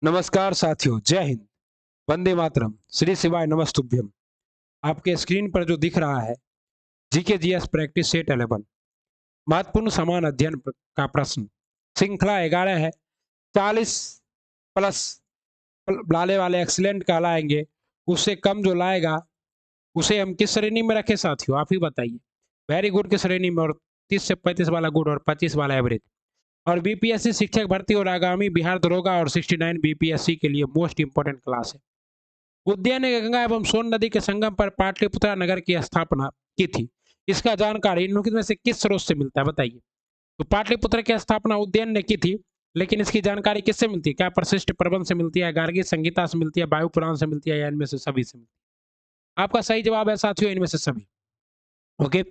नमस्कार साथियों, जय हिंद, वंदे मातरम, श्री शिवाय नमस्तुभ्यम। आपके स्क्रीन पर जो दिख रहा है जीके जीएस प्रैक्टिस सेट 11 महत्वपूर्ण समान अध्ययन का प्रश्न श्रृंखला 11 है। 40 प्लस लाने वाले एक्सीलेंट कहलाएंगे। उससे कम जो लाएगा उसे हम किस श्रेणी में रखें साथियों, आप ही बताइए। वेरी गुड की श्रेणी में, और 30 से 35 वाला गुड और 25 वाला एवरेज। और बीपीएससी शिक्षक भर्ती और आगामी बिहार दरोगा और 69 बीपीएससी के लिए मोस्ट इंपोर्टेंट क्लास है। उद्यान ने गंगा एवं सोन नदी के संगम पर पाटलिपुत्रा नगर की स्थापना की थी। इसका जानकारी निम्नलिखित में से किस स्रोत से मिलता है, बताइए। तो पाटलिपुत्र की स्थापना उद्यान ने की थी, लेकिन इसकी जानकारी किससे मिलती है? क्या परिशिष्ट प्रबंध से मिलती है, गार्गी संहिता से मिलती है, वायु पुराण से मिलती है, या इनमें से सभी से मिलती है? आपका सही जवाब है साथियों, इनमें से सभी। ओके।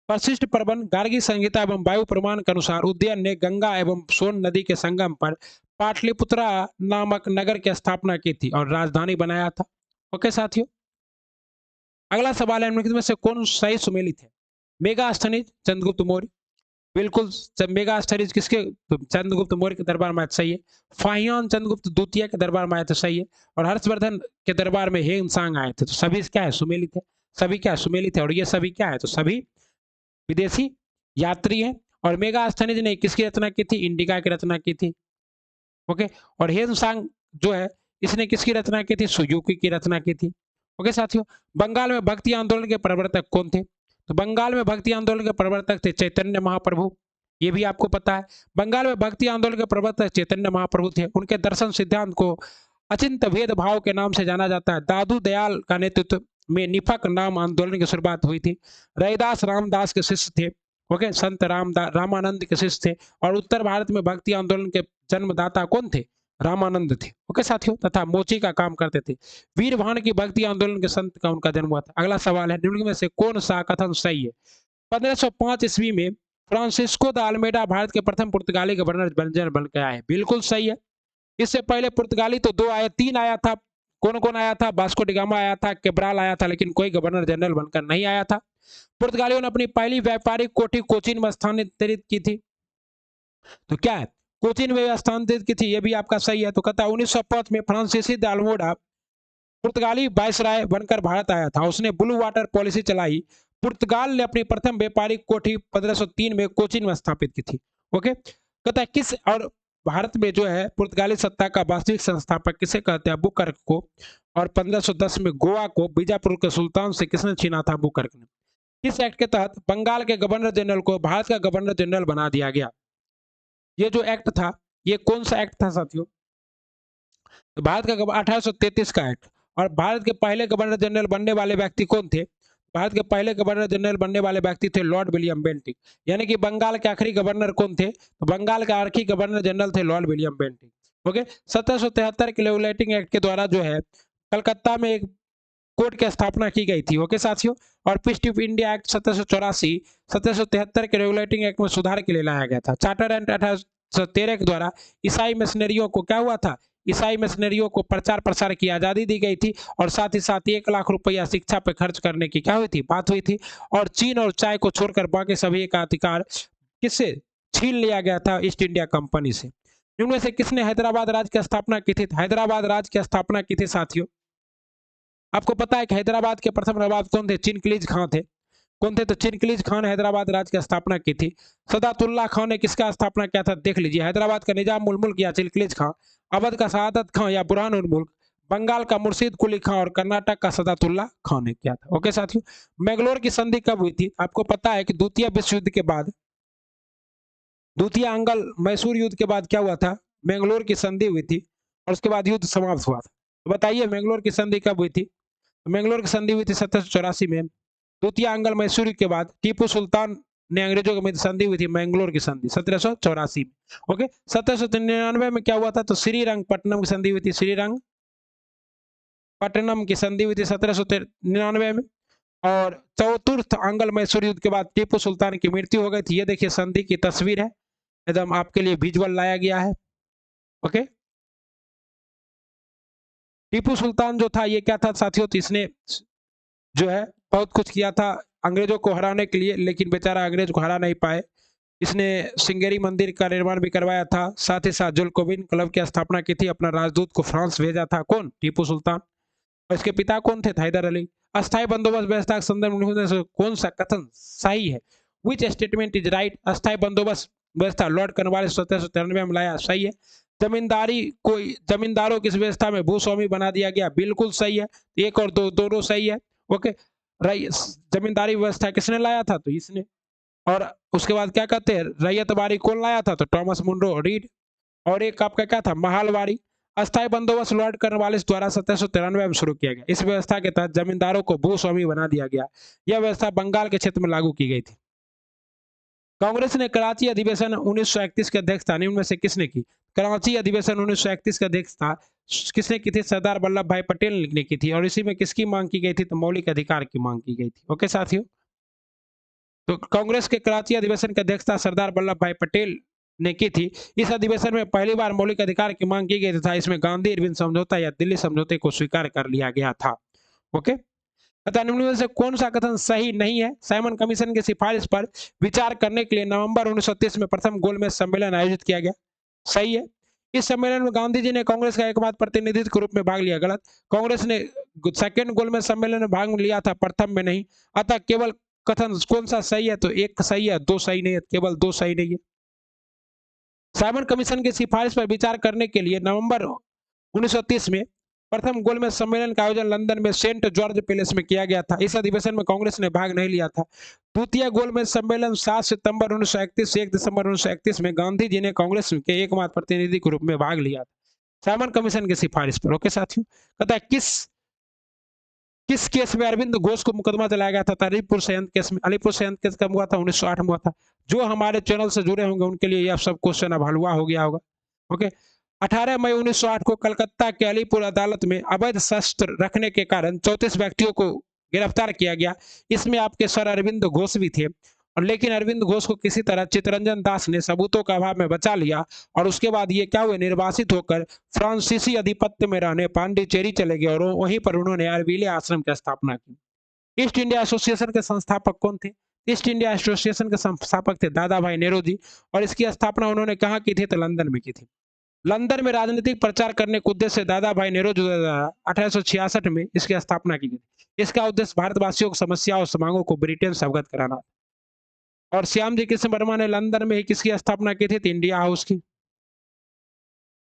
परिशिष्ट प्रबंध, गार्गी संहिता एवं वायु प्रमाण के अनुसार उद्यान ने गंगा एवं सोन नदी के संगम पर पाटलिपुत्रा नामक नगर की स्थापना की थी और राजधानी बनाया था। ओके साथियों, अगला सवाल है, निम्नलिखित में से कौन सही सुमेलित है? मेगास्थनीज चंद्रगुप्त मौर्य, बिल्कुल। मेगा स्टडीज किसके? तो चंद्रगुप्त मौर्य के दरबार में आए तो सही है। फाहियान चंद्रगुप्त द्वितीय के दरबार में आए तो सही है। और हर्षवर्धन के दरबार में हेमसांग आए थे। तो सभी क्या है? सुमेलित है। सभी क्या है? सुमेलित है। और ये सभी क्या है? तो सभी विदेशी यात्री हैं। और मेगा स्थनिज ने किसकी रचना की थी? इंडिका की रचना की थी। ओके। और हेमसांग जो है, इसने किसकी रचना की थी? सुजुकी की रचना की थी। ओके साथियों, बंगाल में भक्ति आंदोलन के प्रवर्तक कौन थे? तो बंगाल में भक्ति आंदोलन के प्रवर्तक थे चैतन्य महाप्रभु। ये भी आपको पता है। बंगाल में भक्ति आंदोलन के प्रवर्तक चैतन्य महाप्रभु थे। उनके दर्शन सिद्धांत को अचिंत भेदभाव के नाम से जाना जाता है। दादू दयाल का नेतृत्व में निफक नाम आंदोलन की शुरुआत हुई थी। रैदास रामदास के शिष्य थे। ओके, संत रामानंद के शिष्य थे। और उत्तर भारत में भक्ति आंदोलन के जन्मदाता कौन थे? रामानंद थे। ओके साथियों, तथा मोची का काम करते थे। वीरभान की भक्ति आंदोलन के संत का उनका जन्म हुआ था। अगला सवाल है, निम्नलिखित में से कौन सा कथन सही है? 1505 ईस्वी में फ्रांसिस्को द अल्मेडा भारत के प्रथम पुर्तगाली गवर्नर जनरल बन के आए। बिल्कुल सही है। इससे पहले पुर्तगाली तो दो आया, तीन आया था। कौन कौन आया था? वास्को डी गामा आया था, केब्राल आया था, लेकिन कोई गवर्नर जनरल बनकर नहीं आया था। पुर्तगालियों ने अपनी पहली व्यापारिक कोठी कोचीन में स्थानांतरित की थी। तो क्या है? कोचीन में स्थानांतरित की थी, ये भी आपका सही है। तो कहता है 1905 में फ्रांसीसी द अल्मोडा पुर्तगाली वायसराय बनकर भारत आया था। उसने ब्लू वाटर पॉलिसी चलाई। पुर्तगाल ने अपनी प्रथम व्यापारिक कोठी 1503 में कोचीन में स्थापित की थी। ओके, कहता है किस और भारत में जो है पुर्तगाली सत्ता का वास्तविक संस्थापक किसे कहते हैं? बुकर्क को। और 1510 में गोवा को बीजापुर के सुल्तान से किसने छीना था? बुकर्क ने। किस एक्ट के तहत बंगाल के गवर्नर जनरल को भारत का गवर्नर जनरल बना दिया गया? ये जो एक्ट था, ये कौन सा एक्ट था साथियों? तो भारत का 1833 का एक्ट। और भारत के पहले गवर्नर जनरल बनने वाले व्यक्ति कौन थे? भारत के पहले गवर्नर जनरल बनने वाले व्यक्ति थे लॉर्ड विलियम बेंटिक। यानी कि बंगाल के आखिरी गवर्नर कौन थे? तो बंगाल के आखिरी गवर्नर जनरल थे लॉर्ड विलियम बेंटिक। ओके, 1773 के रेगुलेटिंग एक्ट के द्वारा जो है कलकत्ता में एक कोर्ट की स्थापना की गई थी। ओके साथियों, और पीस ऑफ इंडिया एक्ट 1784 1773 के रेगुलेटिंग एक्ट में सुधार के लिए लाया गया था। चार्टर एक्ट 1813 के द्वारा ईसाई मिशनरियों को क्या हुआ था? ईसाई मिशनरियों को प्रचार प्रसार की आजादी दी गई थी। और साथ ही साथ 1 लाख रुपया शिक्षा पर खर्च करने की क्या हुई थी? बात हुई थी। और चीन और चाय को छोड़कर बाकी सभी का अधिकार किससे छीन लिया गया था? ईस्ट इंडिया कंपनी से। इनमें से किसने हैदराबाद राज्य की स्थापना की थी? हैदराबाद राज्य की स्थापना की थी साथियों। आपको पता है कि हैदराबाद के प्रथम नवाब कौन थे? चिनकलीज खां थे। कौन थे? तो चिनकलीज खान ने हैदराबाद राज्य की स्थापना की थी। सदातुल्ला खान ने किसका स्थापना किया था? देख लीजिए, हैदराबाद का निजाम उल मुल्क या चिनकलीज खां, अवध का सआदत खां या बुरहान उल मुल्क, बंगाल का मुर्शीद कुली खां और कर्नाटक का सदातुल्ला खान ने किया था। ओके साथियों, मैंगलोर की संधि कब हुई थी? आपको पता है कि द्वितीय विश्व युद्ध के बाद, द्वितीय आंग्ल मैसूर युद्ध के बाद क्या हुआ था? मैंगलोर की संधि हुई थी और उसके बाद युद्ध समाप्त हुआ था। तो बताइए मैंगलोर की संधि कब हुई थी? मैंगलोर की संधि हुई थी 1784 में। द्वितीय आंग्ल मैसूरी के बाद टीपू सुल्तान ने अंग्रेजों के मध्य संधि हुई थी मैंगलोर की संधि 1784 में। ओके, 1799 में क्या हुआ था? तो श्रीरंगपट्टनम की संधि हुई थी। श्रीरंगपट्टनम की संधि हुई थी 1799 में। और चतुर्थ आंग्ल मैसूर युद्ध के बाद टीपू सुल्तान की मृत्यु हो गई थी। ये देखिए संधि की तस्वीर है, एकदम आपके लिए विजुअल लाया गया है। ओके, टीपू सुल्तान जो था ये क्या था साथियों? तो इसने जो है बहुत कुछ किया था अंग्रेजों को हराने के लिए, लेकिन बेचारा अंग्रेज को हरा नहीं पाए। इसने श्रृंगेरी मंदिर का निर्माण भी करवाया था। साथ ही साथ जुल्कोबिन क्लब की स्थापना की थी। अपना राजदूत को फ्रांस भेजा था कौन? टीपू सुल्तान। और इसके पिता कौन थे? हैदर अली। अस्थायी बंदोबस्त व्यवस्था के संदर्भ में कौन सा कथन सही है? Which statement is right? अस्थायी बंदोबस्त व्यवस्था लॉर्ड कॉर्नवालिस 1793 में लाया, सही है। जमींदारी को जमींदारों की इस व्यवस्था में भूस्वामी बना दिया गया, बिल्कुल सही है। एक और दो दोनों सही है। ओके, जमींदारी व्यवस्था किसने लाया था? तो इसने। और उसके बाद क्या कहते हैं, रैयतवारी कौन लाया था? तो टॉमस मुनरो रीड। और एक आपका क्या था? महालवाड़ी। अस्थायी बंदोबस्त लॉर्ड कॉर्नवालिस द्वारा 1793 में शुरू किया गया। इस व्यवस्था के तहत जमींदारों को भूस्वामी बना दिया गया। यह व्यवस्था बंगाल के क्षेत्र में लागू की गई थी। कांग्रेस ने कराची अधिवेशन 1931 की अध्यक्षता निम्न में से किसने की? कराची अधिवेशन 1931 की अध्यक्षता किसने की थी? सरदार वल्लभ भाई पटेल ने की थी। और इसी में किसकी मांग की गई थी? तो मौलिक अधिकार की मांग की गई थी। ओके साथियों, तो कांग्रेस के कराची अधिवेशन की अध्यक्षता सरदार वल्लभ भाई पटेल ने की थी। इस अधिवेशन में पहली बार मौलिक अधिकार की मांग की गई तथा इसमें गांधी इरविन समझौता या दिल्ली समझौते को स्वीकार कर लिया गया था। ओके, तथा निम्न में से कौन सा कथन सही नहीं है? साइमन कमीशन की सिफारिश पर विचार करने के लिए नवंबर 1930 में प्रथम गोलमेज सम्मेलन आयोजित किया गया, सही है। इस सम्मेलन में गांधी जी ने कांग्रेस का एकमात्र प्रतिनिधित्व के रूप में भाग लिया, गलत। कांग्रेस ने सेकेंड गोलमेज सम्मेलन में भाग लिया था, प्रथम में नहीं। अतः केवल कथन कौन सा सही है? तो एक सही है, दो सही नहीं है, केवल दो सही नहीं है। साइमन कमीशन की सिफारिश पर विचार करने के लिए नवंबर 1930 में प्रथम गोलमेज सम्मेलन का आयोजन लंदन में सेंट जॉर्ज पैलेस में किया गया था। इस अधिवेशन में कांग्रेस ने भाग नहीं लिया था। द्वितीय गोलमेज सम्मेलन 7 सितंबर 1931 से 1 दिसंबर 1931 में गांधी जी ने कांग्रेस के एकमात्र प्रतिनिधि के रूप में भाग लिया था, साइमन कमीशन की सिफारिश पर। ओके साथियों, कहता है किस केस में अरविंद घोष को मुकदमा चलाया गया था? अलीपुर संयंत्र केस में। अलीपुर संयंत्र केस कब हुआ था? 1908 में हुआ था। जो हमारे चैनल से जुड़े होंगे उनके लिए यह सब क्वेश्चन अब हलवा हो गया होगा। ओके, 18 मई 1908 को कलकत्ता के अलीपुर अदालत में अवैध शस्त्र रखने के कारण 34 व्यक्तियों को गिरफ्तार किया गया। इसमें आपके सर अरविंद घोष भी थे। और लेकिन अरविंद घोष को किसी तरह चित्तरंजन दास ने सबूतों का अभाव में बचा लिया। और उसके बाद ये क्या हुए? निर्वासित होकर फ्रांसीसी अधिपत्य में रहने पांडिचेरी चले गए और वहीं पर उन्होंने अरविले आश्रम की स्थापना की। ईस्ट इंडिया एसोसिएशन के संस्थापक कौन थे? ईस्ट इंडिया एसोसिएशन के संस्थापक थे दादा भाई नेहरू जी। और इसकी स्थापना उन्होंने कहाँ की थी? तो लंदन में की थी। लंदन में राजनीतिक प्रचार करने के उद्देश्य से दादा भाई नेहरू द्वारा 1866 में इसकी स्थापना की गई। इसका उद्देश्य भारतवासियों की समस्याओं और मांगों को ब्रिटेन से अवगत कराना। और श्याम जी कृष्ण वर्मा ने लंदन में ही किसकी स्थापना की थी? इंडिया हाउस की।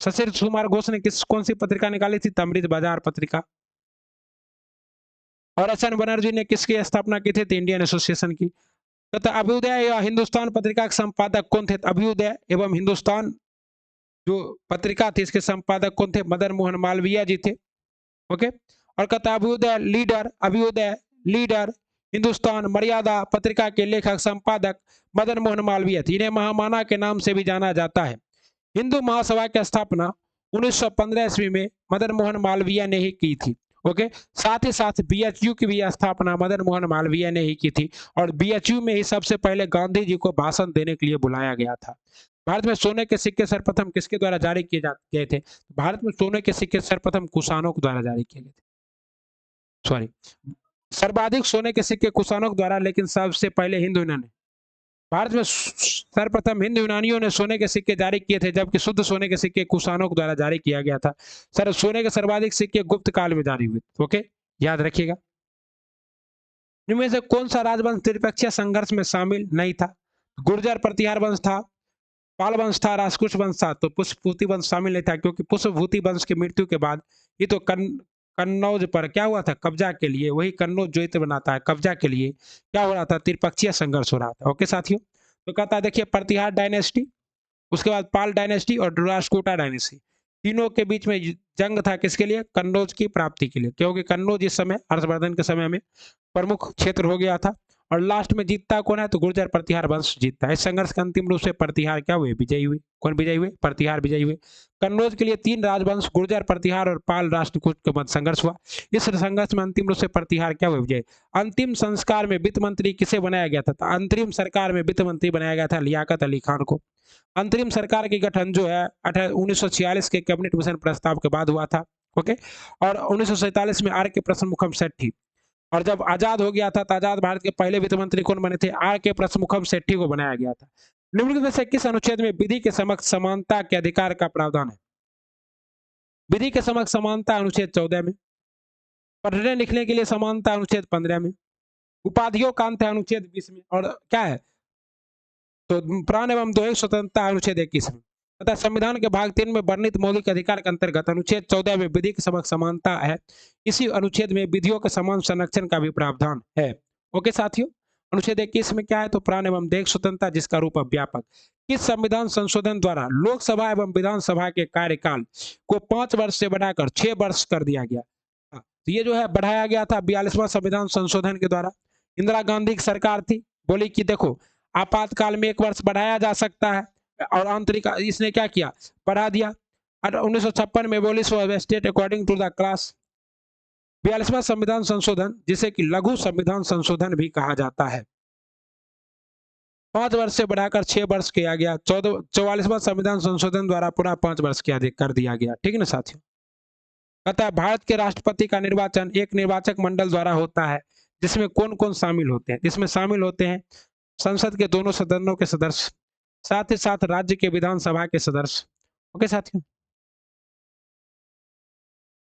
शशिर कुमार घोष ने कौन सी पत्रिका निकाली थी? अमृत बाजार पत्रिका। और एस एन बनर्जी ने किसकी स्थापना की थी? इंडियन एसोसिएशन की। तथा अभ्युदय या हिंदुस्तान पत्रिका के संपादक कौन थे? अभ्युदय एवं हिंदुस्तान जो पत्रिका थी इसके संपादक कौन थे? मदन मोहन मालवीय जी थे। ओके, और कहता अभ्युदय लीडर हिंदुस्तान मर्यादा पत्रिका के लेखक संपादक मदन मोहन मालवीय थे। इन्हें महामाना के नाम से भी जाना जाता है। हिंदू महासभा की स्थापना 1915 ईस्वी में मदन मोहन मालवीय ने ही की थी। ओके, साथ ही साथ बीएचयू की भी स्थापना मदन मोहन मालवीय ने ही की थी। और बीएचयू में ही सबसे पहले गांधी जी को भाषण देने के लिए बुलाया गया था। भारत में सोने के सिक्के सर्वप्रथम किसके द्वारा जारी किए गए थे? भारत में सोने के सिक्के सर्वप्रथम कुषाणों के द्वारा जारी किए गए थे। सॉरी, सर्वाधिक सोने के सिक्के कुषाणों के द्वारा, लेकिन सबसे पहले हिंदू यूनानी। भारत में सर्वप्रथम हिंदू यूनानियों ने सोने के सिक्के जारी किए थे, जबकि शुद्ध सोने के सिक्के कुषाणों के द्वारा जारी किया गया था। सर, सोने के सर्वाधिक सिक्के गुप्त काल में जारी हुए। ओके, याद रखिएगा। इनमें से कौन सा राजवंश त्रिपक्षीय संघर्ष में शामिल नहीं था? गुर्जर प्रतिहार वंश था, पाल वंश था, राजकुश वंश था। तो पुष्पभूति वंश शामिल नहीं था, क्योंकि पुष्पभूति वंश की मृत्यु के बाद ये तो कन्नौज पर क्या हुआ था? कब्जा के लिए। वही कन्नौज जो इत्र बनाता है, कब्जा के लिए क्या हो रहा था? त्रिपक्षीय संघर्ष हो रहा था। ओके साथियों, तो कहता है देखिए, प्रतिहार डायनेस्टी, उसके बाद पाल डायनेस्टी और राष्ट्रकूटा डायनेस्टी, तीनों के बीच में जंग था। किसके लिए? कन्नौज की प्राप्ति के लिए, क्योंकि कन्नौज इस समय हर्षवर्धन के समय में प्रमुख क्षेत्र हो गया था। और लास्ट में जीतता कौन है? तो गुर्जर प्रतिहार वंश जीतता है। इस संघर्ष के अंतिम रूप से प्रतिहार क्या हुए? विजयी हुए। कौन विजयी हुए? प्रतिहार विजयी हुए। कन्नौज के लिए 3 राजवंश गुर्जर, प्रतिहार और पाल राष्ट्रकूट के मध्य संघर्ष हुआ। इस संघर्ष में अंतिम रूप से प्रतिहार क्या हुए? विजय। अंतिम संस्कार में वित्त मंत्री किसे बनाया गया था? अंतरिम सरकार में वित्त मंत्री बनाया गया था लियाकत अली खान को। अंतरिम सरकार की गठन जो है 1946 के कैबिनेट मिशन प्रस्ताव के बाद हुआ था। ओके, और 1947 में आर के प्रसन्नमुखम सेठी। और जब आजाद हो गया था तो आजाद भारत के पहले वित्त मंत्री कौन बने थे? आर के प्रसन्नमुखम सेठी को बनाया गया था। निम्नलिखित में से किस अनुच्छेद में विधि के समक्ष समानता के अधिकार का प्रावधान है? विधि के समक्ष समानता अनुच्छेद 14 में, पढ़ने लिखने के लिए समानता अनुच्छेद 15 में, उपाधियों का अंत है अनुच्छेद 20 में, और क्या है तो प्राण एवं दोहरी स्वतंत्रता अनुच्छेद 21 में। तथा संविधान के भाग 3 में वर्णित मौलिक अधिकार के अंतर्गत अनुच्छेद 14 में विधि के समक्ष समानता है। इसी अनुच्छेद में विधियों के समान संरक्षण का भी प्रावधान है। ओके साथियों, अनुच्छेद 21 में क्या है तो प्राण एवं देह स्वतंत्रता जिसका रूप व्यापक। किस संविधान संशोधन द्वारा लोकसभा एवं विधानसभा के कार्यकाल को 5 वर्ष से बढ़ाकर 6 वर्ष कर दिया गया? तो ये जो है बढ़ाया गया था 42वां संविधान संशोधन के द्वारा। इंदिरा गांधी की सरकार थी, बोली कि देखो आपातकाल में 1 वर्ष बढ़ाया जा सकता है, और आंतरिक इसने क्या किया, बढ़ा दिया। और 1956 में बोली so state according to the class. 42वां संविधान संशोधन जिसे कि लघु संविधान संशोधन भी कहा जाता है, 5 वर्ष से बढ़ाकर 6 वर्ष किया गया। 44वां संविधान संशोधन द्वारा पूरा 5 वर्ष कर दिया गया। ठीक है ना साथियों। कहता है भारत के राष्ट्रपति का निर्वाचन एक निर्वाचक मंडल द्वारा होता है, जिसमें कौन कौन शामिल होते हैं? इसमें शामिल होते हैं संसद के दोनों सदनों के सदस्य, साथ ही साथ राज्य के विधानसभा के सदस्य। ओके साथियों,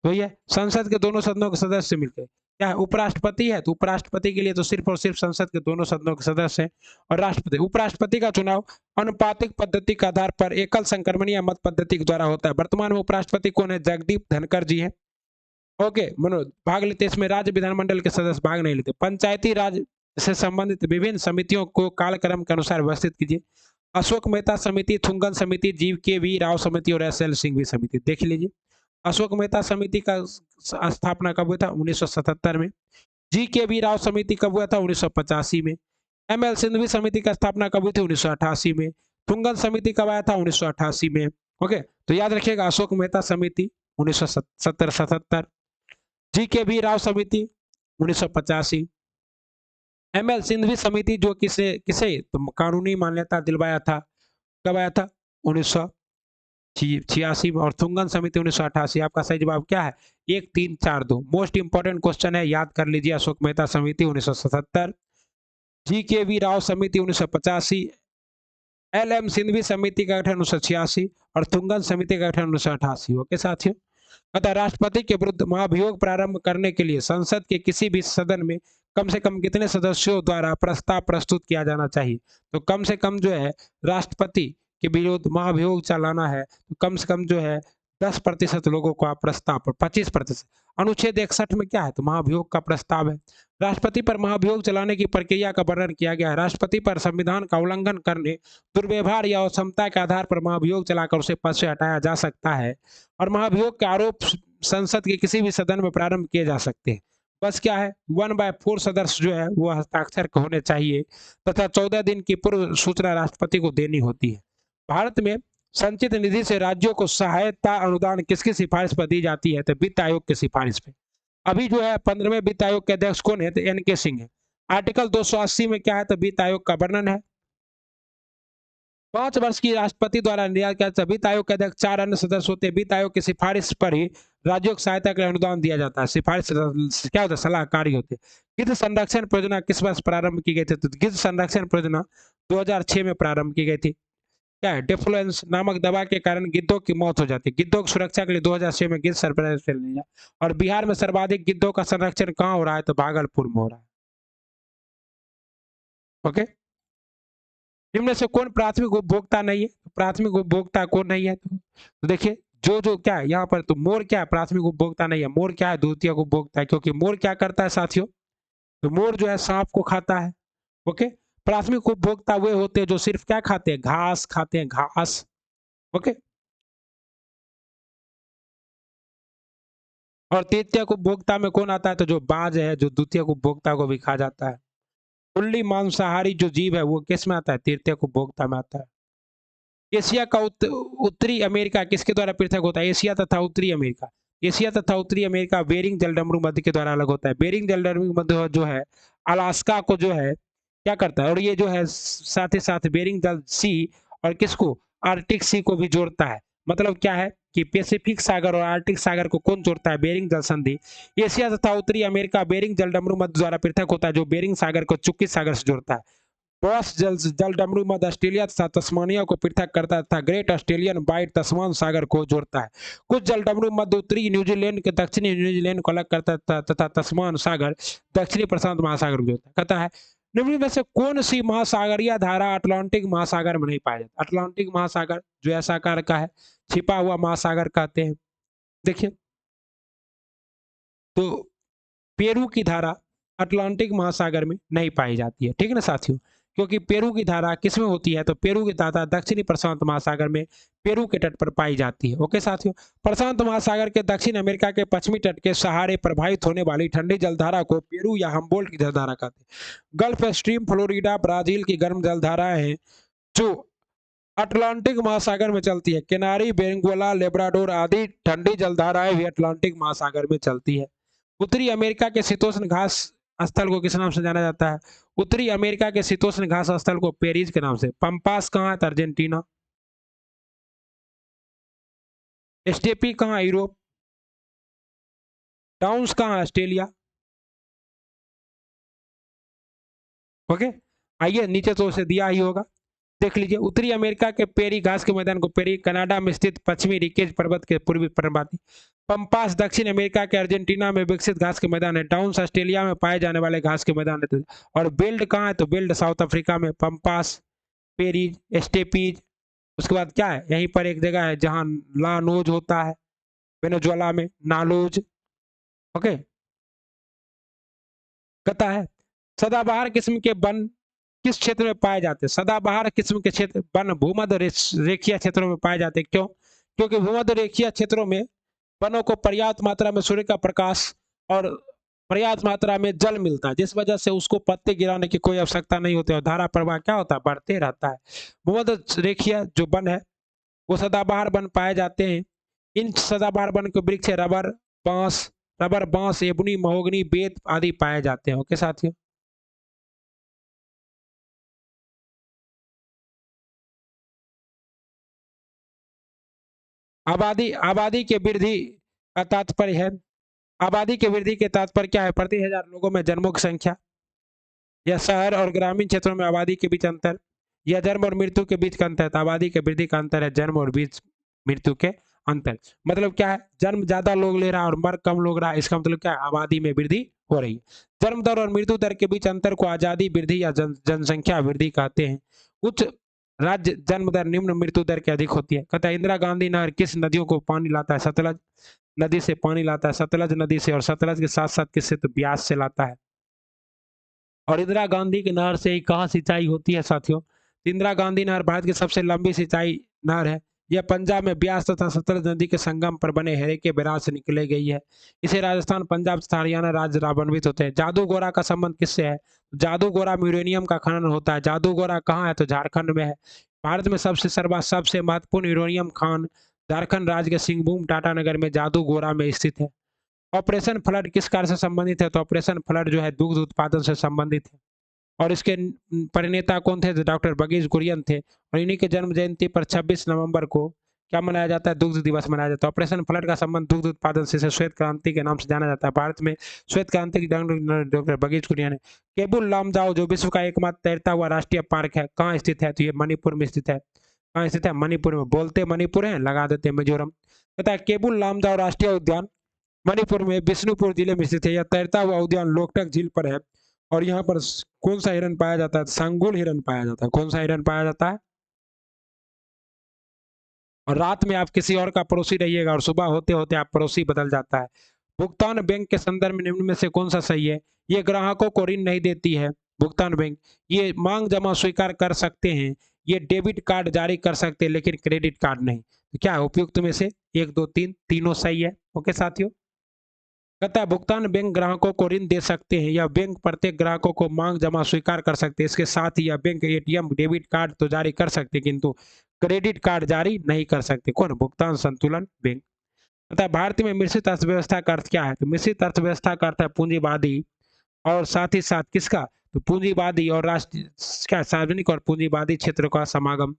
तो ये संसद के दोनों सदनों के सदस्य मिलकर क्या है, उपराष्ट्रपति है, तो उपराष्ट्रपति के लिए तो सिर्फ और सिर्फ संसद के दोनों सदनों के सदस्य हैं। और राष्ट्रपति, उपराष्ट्रपति का चुनाव अनुपातिक पद्धति के आधार पर एकल संक्रमणीय मत पद्धति के द्वारा होता है। वर्तमान में उपराष्ट्रपति कौन है? जगदीप धनखड़ जी है। ओके, मनोज भाग लेते, इसमें राज्य विधानमंडल के सदस्य भाग नहीं लेते। पंचायती राज से संबंधित विभिन्न समितियों को कालक्रम के अनुसार व्यवस्थित कीजिए। अशोक मेहता समिति, थुंगन समिति, जीव के वी राव समिति और एस एल सिंघवी समिति। देख लीजिए, अशोक मेहता समिति का स्थापना कब हुआ था? 1977 में। जी के वी राव समिति कब हुआ था? 1985 में। एम एल सिंघवी समिति का स्थापना कब हुई थी? 1988 में। थुंगन समिति कब आया था? 1988 में। ओके, तो याद रखिएगा अशोक मेहता समिति 1977, जी के वी राव समिति 1985, एम एल सिंघवी समिति जो किसे किसे तो कानूनी मान्यता दिलवाया था, कब आया था? 1986 में। और थुंगन समिति 1988। आपका सही जवाब क्या है? 1342। मोस्ट इंपॉर्टेंट क्वेश्चन है, याद कर लीजिए। अशोक मेहता समिति 1977, जी के वी राव समिति 1985, एल एम सिंघवी समिति का गठन 1986 और थुंगन समिति का गठन 1988। ओके साथियों, अतः राष्ट्रपति के विरुद्ध महाभियोग प्रारंभ करने के लिए संसद के किसी भी सदन में कम से कम कितने सदस्यों द्वारा प्रस्ताव प्रस्तुत किया जाना चाहिए? तो कम से कम जो है राष्ट्रपति के विरुद्ध महाभियोग चलाना है तो कम से कम जो है 10% लोगों का प्रस्ताव पर 25%। अनुच्छेद 61 में क्या है तो महाभियोग का प्रस्ताव है। राष्ट्रपति पर महाभियोग चलाने की प्रक्रिया का वर्णन किया गया है। राष्ट्रपति पर संविधान का उल्लंघन करने, दुर्व्यवहार या अक्षमता के आधार पर महाभियोग चलाकर उसे पद से हटाया जा सकता है, और महाभियोग के आरोप संसद के किसी भी सदन में प्रारंभ किए जा सकते हैं। बस क्या है 1/4 सदस्य जो है वो हस्ताक्षर होने चाहिए तथा 14 दिन की पूर्व सूचना राष्ट्रपति को देनी होती है। भारत में संचित निधि से राज्यों को सहायता अनुदान किसकी सिफारिश पर दी जाती है? तो वित्त आयोग की सिफारिश पे। अभी जो है 15वें वित्त आयोग के अध्यक्ष कौन है? तो एन के सिंह है। आर्टिकल 280 में क्या है तो वित्त आयोग का वर्णन है। 5 वर्ष की राष्ट्रपति द्वारा निर्यात किया। वित्त आयोग के अध्यक्ष 4 अन्य सदस्य होते हैं। वित्त आयोग की सिफारिश पर ही राज्यों को सहायता के लिए अनुदान दिया जाता है। सिफारिश क्या होता है? सलाहकारी होते हैं। गिद्ध संरक्षण परियोजना किस वर्ष प्रारंभ की गई थी? तो गिद्ध संरक्षण परियोजना 2006 में प्रारंभ की गई थी। क्या है? डिफ्लुएंस नामक दवा के कारण गिद्धों की मौत हो जाती है। गिद्धों की सुरक्षा के लिए 2006 में गिद्ध संरक्षण लिया। और बिहार में सर्वाधिक गिद्धों का संरक्षण कहाँ हो रहा है? तो भागलपुर में हो रहा है। ओके, निम्न से कौन प्राथमिक उपभोक्ता नहीं है? प्राथमिक उपभोक्ता कौन नहीं है? तो देखिए जो जो क्या है यहाँ पर तो मोर क्या है? प्राथमिक उपभोक्ता नहीं है। मोर क्या है? द्वितीयक उपभोक्ता है, क्योंकि मोर क्या करता है साथियों? तो मोर जो है सांप को खाता है। ओके, प्राथमिक उपभोक्ता वे होते हैं जो सिर्फ क्या खाते हैं? घास खाते हैं, घास। ओके, और तृतीयक उपभोक्ता में कौन आता है? तो जो बाज है, जो द्वितीयक उपभोक्ता को भी खा जाता है। कुल्ली मांसाहारी जो जीव है वो किस में आता है? तृतीयक उपभोक्ता में आता है। एशिया का उत्तरी अमेरिका किसके द्वारा पृथक होता है? एशिया तथा उत्तरी अमेरिका। एशिया तथा उत्तरी अमेरिका बेरिंग जलडमरू मध्य के द्वारा अलग होता है। बेरिंग जलडमरू मध्य जो है अलास्का को जो है क्या करता है, और ये जो है साथ ही साथ बेरिंग जल सी और किसको? आर्कटिक सी को भी जोड़ता है। मतलब क्या है कि पैसिफिक सागर और आर्कटिक सागर को कौन जोड़ता है? बेरिंग जल संधि। एशिया तथा उत्तरी अमेरिका बेरिंग जलडमरू मध्य द्वारा पृथक होता है, जो बेरिंग सागर को चुक्की सागर से जोड़ता है। बॉस जलडमरू मध्य ऑस्ट्रेलिया तथा तस्मानिया को पृथक करता था। ग्रेट ऑस्ट्रेलियन बाइट तस्मान सागर को जोड़ता है। कुछ जलडमरू मध्य उत्तरी न्यूजीलैंड के दक्षिणी न्यूजीलैंड को अलग करता था तथा तस्मान सागर दक्षिणी प्रशांत महासागर को जोड़ता है। कहता है निम्न में से कौन सी महासागरीय धारा अटलांटिक महासागर में नहीं पाया जाता? अटलांटिक महासागर जो ऐसा आकार का है, छिपा हुआ महासागर कहते हैं। देखिए, तो पेरू की धारा अटलांटिक महासागर में नहीं पाई जाती है, ठीक है ना साथियों, क्योंकि पेरू की धारा किसमें होती है? तो पेरू की धारा दक्षिणी प्रशांत महासागर में पेरू के तट पर पाई जाती है। ओके साथियों, प्रशांत महासागर के दक्षिण अमेरिका के पश्चिमी तट के सहारे प्रभावित होने वाली ठंडी जलधारा को पेरू या हम्बोल्ट की जलधारा कहते हैं। गल्फ स्ट्रीम फ्लोरिडा ब्राजील की गर्म जलधाराएं हैं जो अटलांटिक महासागर में चलती है। किनारी बेंगोला लेब्राडोर आदि ठंडी जलधाराएं भी अटलांटिक महासागर में चलती है। उत्तरी अमेरिका के शीतोष्ण घास स्थल को किस नाम से जाना जाता है? उत्तरी अमेरिका के शीतोष्ण घास स्थल को पेरिज के नाम से। पंपास कहाँ है? अर्जेंटीना। स्टेपी कहाँ है? यूरोप। डाउन्स कहाँ है? ऑस्ट्रेलिया। ओके, आइए नीचे तो उसे दिया ही होगा, देख लीजिए। उत्तरी अमेरिका के पेरी घास के मैदान को पेरी, कनाडा में स्थित पश्चिमी रिकेज पर्वत के पूर्वी पर्वती। पंपास दक्षिण अमेरिका के अर्जेंटीना में विकसित घास के मैदान है। डाउन्स ऑस्ट्रेलिया में पाए जाने वाले घास के मैदान है। और बेल्ट कहाँ है? तो बेल्ट साउथ अफ्रीका में। पंपास, पेरीज, स्टेपीज, उसके बाद क्या है? यहीं पर एक जगह है जहां लानोज होता है, वेनेजुएला में नालोज। ओके, कहता है सदाबहार किस्म के वन किस क्षेत्र में पाए जाते हैं? सदाबहार किस्म के क्षेत्र वन भूमध्य रेखीय क्षेत्रों में पाए जाते हैं। क्यों? क्योंकि भूमध्य रेखीय क्षेत्रों में वनों को पर्याप्त मात्रा में सूर्य का प्रकाश और पर्याप्त मात्रा में जल मिलता है, जिस वजह से उसको पत्ते गिराने की कोई आवश्यकता नहीं होती और धारा प्रवाह क्या होता है? बढ़ते रहता है। भूमध्य रेखीय जो वन है वो सदाबहार वन पाए जाते हैं। इन सदाबहार वन के वृक्ष रबर बांस एबनी महोगनी बेत आदि पाए जाते हैं। ओके साथियों, आबादी आबादी के वृद्धि का तात्पर्य है, आबादी के वृद्धि के तात्पर्य क्या है? प्रति हजार लोगों में जन्मों की संख्या, या शहर और ग्रामीण क्षेत्रों में आबादी के बीच अंतर, या जन्म और मृत्यु के बीच का अंतर। तो आबादी के वृद्धि का अंतर है जन्म और बीच मृत्यु के अंतर। मतलब क्या है? जन्म ज्यादा लोग ले रहा है और मर कम लोग रहा है, इसका मतलब क्या है? आबादी में वृद्धि हो रही है। जन्म दर और मृत्यु दर के बीच अंतर को आबादी वृद्धि या जनसंख्या वृद्धि कहते हैं। उच्च राज्य जन्म दर निम्न मृत्यु दर के अधिक होती है। कहता है इंदिरा गांधी नहर किस नदियों को पानी लाता है? सतलज नदी से पानी लाता है, सतलज नदी से, और सतलज के साथ साथ किससे? तो ब्यास से लाता है। और इंदिरा गांधी की नहर से ही कहाँ सिंचाई होती है साथियों? तो इंदिरा गांधी नहर भारत की सबसे लंबी सिंचाई नहर है। यह पंजाब में ब्यास तथा सतलज नदी के संगम पर बने हेरे के बैराज से निकले गई है। इसे राजस्थान, पंजाब तथा हरियाणा राज्य लाभान्वित होते हैं। जादूगोरा का संबंध किससे है? जादूगोरा में यूरेनियम का खनन होता है। जादूगोरा कहाँ है? तो झारखंड में है। भारत में सबसे महत्वपूर्ण यूरेनियम खान झारखंड राज्य के सिंहभूम टाटानगर में जादूगोरा में स्थित है। ऑपरेशन फ्लड किस कार्य से संबंधित है? तो ऑपरेशन फ्लड जो है दुग्ध उत्पादन से संबंधित है। और इसके परिनेता कौन थे? तो डॉक्टर बगीज कुरियन थे। और इन्हीं के जन्म जयंती पर 26 नवंबर को क्या मनाया जाता है? दुग्ध दिवस मनाया जाता है। ऑपरेशन फ्लड का संबंध दुग्ध उत्पादन से श्वेत क्रांति के नाम से जाना जाता है। भारत में श्वेत क्रांति की डॉक्टर बगीज कुरियन है। केबुल लामजाओ जो विश्व का एकमात्र तैरता हुआ राष्ट्रीय पार्क है, कहाँ स्थित है? तो ये मणिपुर में स्थित है। कहाँ स्थित है? मणिपुर में। बोलते मणिपुर है, लगा देते मिजोरम। पता है केबुल लामजाओ राष्ट्रीय उद्यान मणिपुर में बिष्णुपुर जिले में स्थित है। यह तैरता हुआ उद्यान लोकटक झील पर है। और यहाँ पर कौन सा हिरन पाया जाता है? संगुल हिरन पाया जाता है। कौन सा हिरन पाया जाता है? और रात में आप किसी और का पड़ोसी रहिएगा और सुबह होते होते आप पड़ोसी बदल जाता है। भुगतान बैंक के संदर्भ में निम्न में से कौन सा सही है? ये ग्राहकों को ऋण नहीं देती है भुगतान बैंक। ये मांग जमा स्वीकार कर सकते हैं। ये डेबिट कार्ड जारी कर सकते हैं लेकिन क्रेडिट कार्ड नहीं। तो क्या है उपयुक्त में से? एक दो तीन, तीनों सही है। ओके साथियों, कहता है भुगतान बैंक ग्राहकों को ऋण दे सकते हैं। यह बैंक प्रत्येक ग्राहकों को मांग जमा स्वीकार कर सकते हैं। इसके साथ ही यह बैंक एटीएम डेबिट कार्ड तो जारी कर सकते हैं किंतु क्रेडिट कार्ड जारी नहीं कर सकते। कौन? भुगतान संतुलन बैंक। कहता है भारत में मिश्रित अर्थव्यवस्था का अर्थ क्या है? तो मिश्रित अर्थव्यवस्था का अर्थ है पूंजीवादी और साथ ही साथ किसका? तो पूंजीवादी और राष्ट्रीय क्या, सार्वजनिक और पूंजीवादी क्षेत्र का समागम।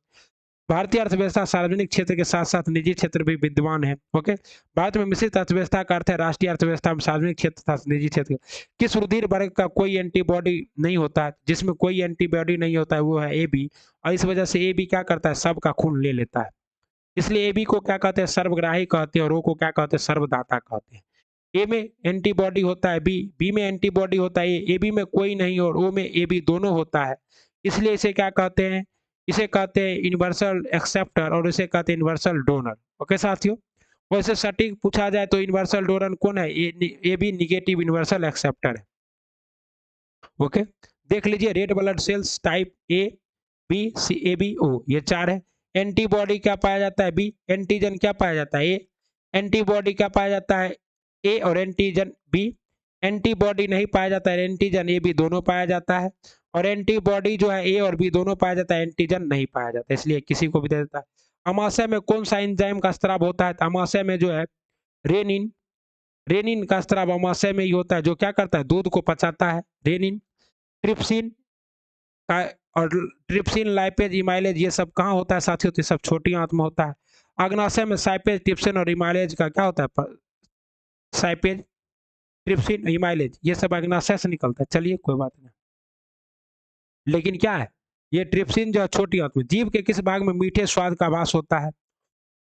भारतीय अर्थव्यवस्था सार्वजनिक क्षेत्र के साथ साथ निजी क्षेत्र भी विद्यमान है। ओके, भारत में मिश्रित अर्थव्यवस्था का अर्थ है राष्ट्रीय अर्थव्यवस्था में सार्वजनिक क्षेत्र तथा निजी क्षेत्र। किस रुधिर वर्ग का कोई एंटीबॉडी नहीं होता है? जिसमें कोई एंटीबॉडी नहीं होता है वो है ए बी, और इस वजह से ए बी क्या करता है, सबका खून ले लेता है। इसलिए ए बी को क्या कहते हैं, सर्वग्राही कहते हैं, और ओ को क्या कहते हैं, सर्वदाता कहते हैं। ए में एंटीबॉडी होता है बी, बी में एंटीबॉडी होता है ए बी में कोई नहीं और ओ में ए बी दोनों होता है। इसलिए इसे क्या कहते हैं, इसे कहते हैं यूनिवर्सल एक्सेप्टर और इसे कहते हैं यूनिवर्सल डोनर। ओके साथियों, वैसे सटीक पूछा जाए तो यूनिवर्सल डोनर कौन है, A B negative universal acceptor है। ओके, देख लीजिए, red blood cells type A B C A B O, ये 4 है। एंटीबॉडी क्या पाया जाता है, बी। एंटीजन क्या पाया जाता है, ए। एंटीबॉडी क्या पाया जाता है, ए, और एंटीजन बी। एंटीबॉडी नहीं पाया जाता है, एंटीजन ए बी दोनों पाया जाता है। और एंटीबॉडी जो है ए और बी दोनों पाया जाता है, एंटीजन नहीं पाया जाता, इसलिए किसी को भी दे देता है। अमाशय में कौन सा एंजाइम का स्त्राव होता है, तो अमाशय में जो है रेनिन, रेनिन का स्त्राव अमाशय में ही होता है, जो क्या करता है, दूध को पचाता है। रेनिन, ट्रिप्सिन का, और ट्रिप्सिन, लाइपेज, इमाइलेज, ये सब कहाँ होता है साथियों, तो सब छोटी आंत में होता है। अग्नाशय में साइपेज, ट्रिप्सिन और इमाइलेज का क्या होता है, साइपेज, ट्रिप्सिन, इमाइलेज, ये सब अग्नाशय से निकलता है। चलिए कोई बात नहीं, लेकिन क्या है, ये ट्रिप्सिन जो है छोटी आंत में। जीभ के किस भाग में मीठे स्वाद का आभास होता है,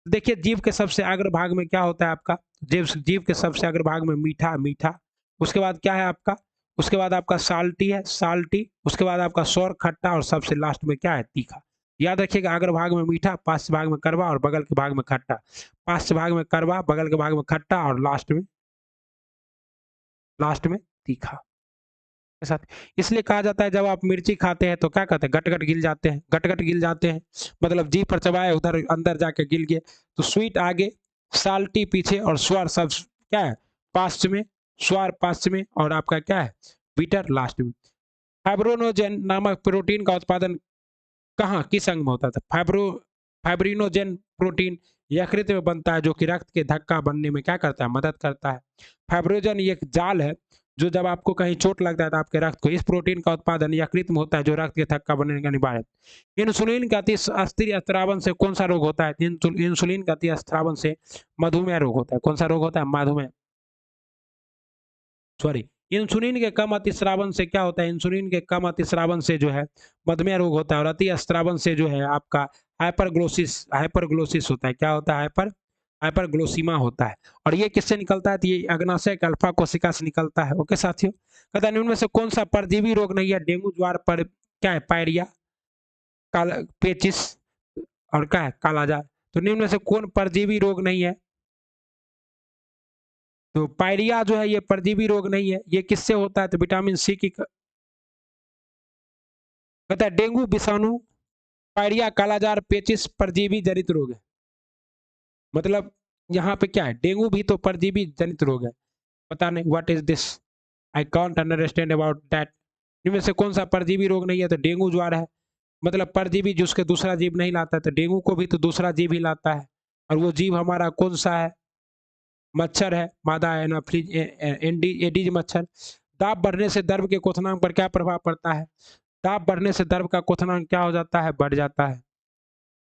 देखिए जीभ के सबसे अग्र भाग में क्या होता है आपका, जीभ के सबसे अग्र भाग में मीठा, मीठा, उसके बाद क्या है आपका, उसके बाद आपका साल्टी है, साल्टी, उसके बाद आपका सौर, खट्टा, और सबसे लास्ट में क्या है, तीखा। याद रखिएगा, अग्र भाग में मीठा, पार्श्व भाग में कड़वा और बगल के भाग में खट्टा। पार्श्व भाग में कड़वा, बगल के भाग में खट्टा और लास्ट में तीखा के साथ। इसलिए कहा जाता है जब आप मिर्ची खाते हैं तो क्या कहते हैं, गट गट गिल जाते हैं, गट गट गिल जाते हैं, मतलब जीभ पर चबाए उधर अंदर जाके गिल गए। तो स्वीट आगे, साल्टी पीछे, और स्वर सब क्या है, पास्ट में, स्वर पास्ट में, और आपका क्या है, बीटर लास्ट में। फाइब्रोनोजेन नामक प्रोटीन का उत्पादन कहाँ, किस अंग में होता था, फाइब्रिनोजेन प्रोटीन यकृत में बनता है, जो कि रक्त के धक्का बनने में क्या करता है, मदद करता है। फाइब्रोजन एक जाल है, जो जब आपको कहीं चोट लगता है तो आपके रक्त को, इस प्रोटीन का उत्पादन यकृत में होता है, जो रक्त के धक्का बनने का निवारण। इंसुलिन का अति अस्थिर स्त्रावन से कौन सा रोग होता है, इंसुलिन का अति स्त्रावन से मधुमेह रोग होता है। कौन सा रोग होता है, मधुमेह, सॉरी, इंसुलिन के कम अतिस्रावन से क्या होता है, इंसुलिन के कम अतिस्रावन से जो है मधुमेह रोग होता है, और अति स्त्रावन से जो है आपका हाइपरग्लोसिस होता है। क्या होता है, हाइपरग्लोसीमा होता है। और ये किससे निकलता है, तो ये अग्नाशय के अल्फा कोशिका से निकलता है। ओके साथियों, कहता है निम्न में से कौन सा परजीवी रोग नहीं है, डेंगू, ज्वार, पर क्या है, पायरिया, काला पेचिस, और क्या है, कालाजार। तो निम्न में से कौन परजीवी रोग नहीं है, तो पायरिया जो है ये परजीवी रोग नहीं है। ये किससे होता है, तो विटामिन सी की, कहता है डेंगू विषाणु, पायरिया, कालाजार, पेचिस परजीवी जनित रोग है। मतलब यहाँ पे क्या है, डेंगू भी तो परजीवी जनित रोग है। पता नहीं what is this, I can't understand about that. इनमें से कौन सा परजीवी रोग नहीं है, तो डेंगू, ज्वार है। मतलब परजीवी जिसके दूसरा जीव नहीं लाता है, तो डेंगू को भी तो दूसरा जीव ही लाता है, और वो जीव हमारा कौन सा है, मच्छर है, मादा एनाफ्रीज एडीज मच्छर। दाब बढ़ने से द्रव के क्वथनांक पर क्या प्रभाव पड़ता है, दाब बढ़ने से द्रव का क्वथनांक क्या हो जाता है, बढ़ जाता है।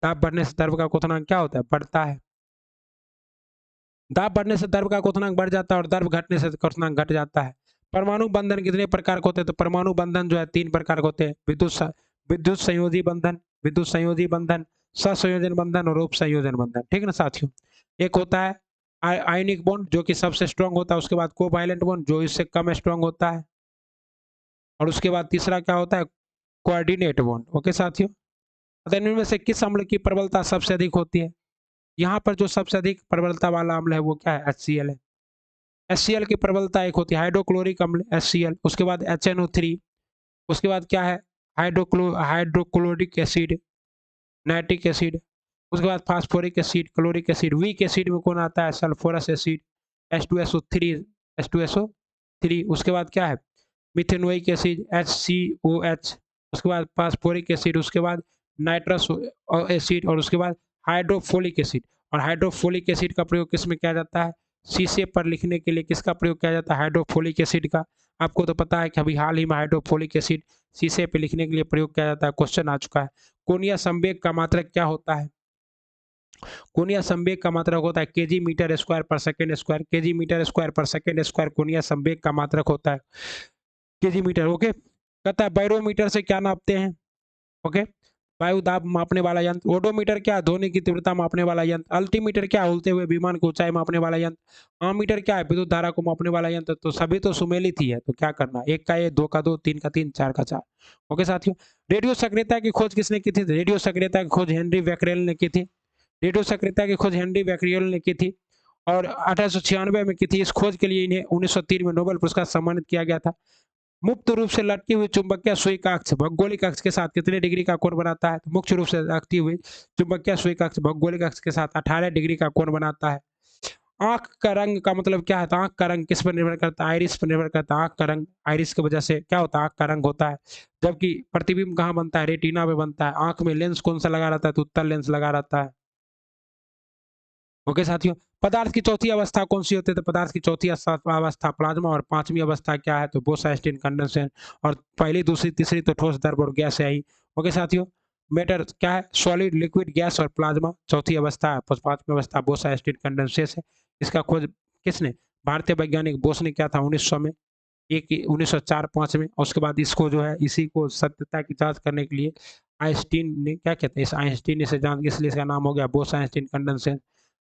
दाब बढ़ने से द्रव का क्वथनांक क्या होता है, बढ़ता है। दाब बढ़ने से द्रव का क्वथनांक बढ़ जाता है, और द्रव घटने से क्वथनांक घट जाता है। परमाणु बंधन कितने प्रकार के होते हैं, तो परमाणु बंधन जो है 3 प्रकार के होते हैं, विद्युत संयोजी बंधन, विद्युत संयोजी बंधन, सहसंयोजन बंधन, और उप संयोजन बंधन। ठीक ना साथियों, एक होता है आयनिक बॉन्ड, जो कि सबसे स्ट्रांग होता है, उसके बाद कोवैलेंट बॉन्ड, जो इससे कम स्ट्रांग होता है, और उसके बाद तीसरा क्या होता है, कोऑर्डिनेट बॉन्ड। ओके साथियों, इनमें से किस अम्ल की प्रबलता सबसे अधिक होती है, यहाँ पर जो सबसे अधिक प्रबलता वाला अम्ल है वो क्या है, HCl है। HCl की प्रबलता एक होती है हाइड्रोक्लोरिक अम्ल HCl, उसके बाद HNO3, उसके बाद क्या है, हाइड्रोक्लोरिक एसिड, नाइट्रिक एसिड, उसके बाद phosphoric acid, chloric acid. Weak acid में कौन आता है, सल्फोरस एसिड, H2SO3, उसके बाद क्या है, मिथेनोइक एसिड, HCOH, उसके बाद फास्फोरिक एसिड, उसके बाद नाइट्रस एसिड, और उसके बाद हाइड्रोफोलिक एसिड। और हाइड्रोफोलिक एसिड का प्रयोग किस में किया जाता है, शीशे पर लिखने के लिए किसका प्रयोग किया जाता है, हाइड्रोफोलिक एसिड का। आपको तो पता है कि अभी हाल ही में हाइड्रोफ्लोरिक एसिड शीशे पे लिखने के लिए प्रयोग किया जाता है, क्वेश्चन आ चुका है। कोणीय संवेग का मात्रक क्या होता है? कोणीय संवेग का मात्रक होता है केजी मीटर स्क्वायर पर second square. KG metre square पर सेकंड स्क्वायर कोणीय संवेग का मात्रक होता है, केजी मीटर। ओके, कहता है बैरोमीटर से क्या नापते हैं? ओके, वायु दाब मापने वाला यंत्र। ओडोमीटर क्या है? ध्वनि की तीव्रता मापने वाला यंत्र। अल्टीमीटर क्या है? उड़ते हुए विमान की ऊंचाई मापने वाला यंत्र। आमीटर क्या है? विद्युत धारा को मापने वाला यंत्र। तो सभी तो सुमेलित ही है, तो क्या करना, एक का एक, दो का दो, तीन का तीन, चार का चार। ओके साथियों, रेडियो सक्रियता की खोज किसने की थी? रेडियो सक्रियता की खोज हेनरी बैक्यूरेल ने की थी। रेडियो सक्रियता की खोज हेनरी बैक्यूरेल ने की थी और 1896 में की थी। इस खोज के लिए इन्हें 1903 में नोबेल पुरस्कार सम्मानित किया गया था। मुक्त रूप से लटकी हुई चुंबकीय सुई का अक्ष भौगोलिक अक्ष के साथ कितने डिग्री का कोण बनाता है? मुक्त रूप से लटकी हुई चुंबकीय सुई का अक्ष भौगोलिक अक्ष के साथ 18 डिग्री का कोण बनाता है। आंख का रंग का मतलब क्या है? तो आंख का रंग किस पर निर्भर करता है? आइरिस पर निर्भर करता है। आंख का रंग आइरिस की वजह से क्या होता है? आंख का रंग होता है। जबकि प्रतिबिंब कहाँ बनता है? रेटिना में बनता है। आंख में लेंस कौन सा लगा रहता है? तो उत्तल लेंस लगा रहता है। ओके साथियों, पदार्थ की चौथी अवस्था कौन सी होती है? तो पदार्थ की चौथी अवस्था प्लाज्मा और पांचवी अवस्था क्या है? तो बोस-आइंस्टीन कंडेंसेशन। और पहली, दूसरी, तीसरी तो ठोस, द्रव और गैस है ही। ओके साथियों, मैटर क्या है? सॉलिड, लिक्विड, गैस और प्लाज्मा। चौथी अवस्था है, पांचवी अवस्था बोस-आइंस्टीन कंडेंसेशन है। इसका खोज किसने? भारतीय वैज्ञानिक बोस ने किया था 1900 में, एक 1904-5 में। और उसके बाद इसको जो है, इसी को सत्यता की जांच करने के लिए आइंस्टीन ने क्या कहते हैं, इस आइंस्टीन ने इसे जांच, इसलिए इसका नाम हो गया बोस-आइंस्टीन कंडेंसेशन।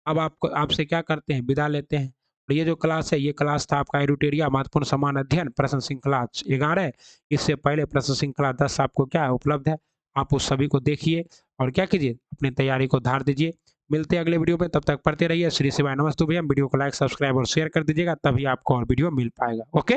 अब आपको आपसे क्या करते हैं, विदा लेते हैं। और ये जो क्लास है, ये क्लास था आपका एडुटेरिया महत्वपूर्ण समान अध्ययन प्रश्न श्रृंखला 11। इससे पहले प्रश्न श्रृंखला 10 आपको क्या है, उपलब्ध है। आप उस सभी को देखिए और क्या कीजिए, अपनी तैयारी को धार दीजिए। मिलते हैं अगले वीडियो में, तब तक पढ़ते रहिए। श्री शिवाय नमस्तुभ्यम। वीडियो को लाइक, सब्सक्राइब और शेयर कर दीजिएगा, तभी आपको और वीडियो मिल पाएगा। ओके।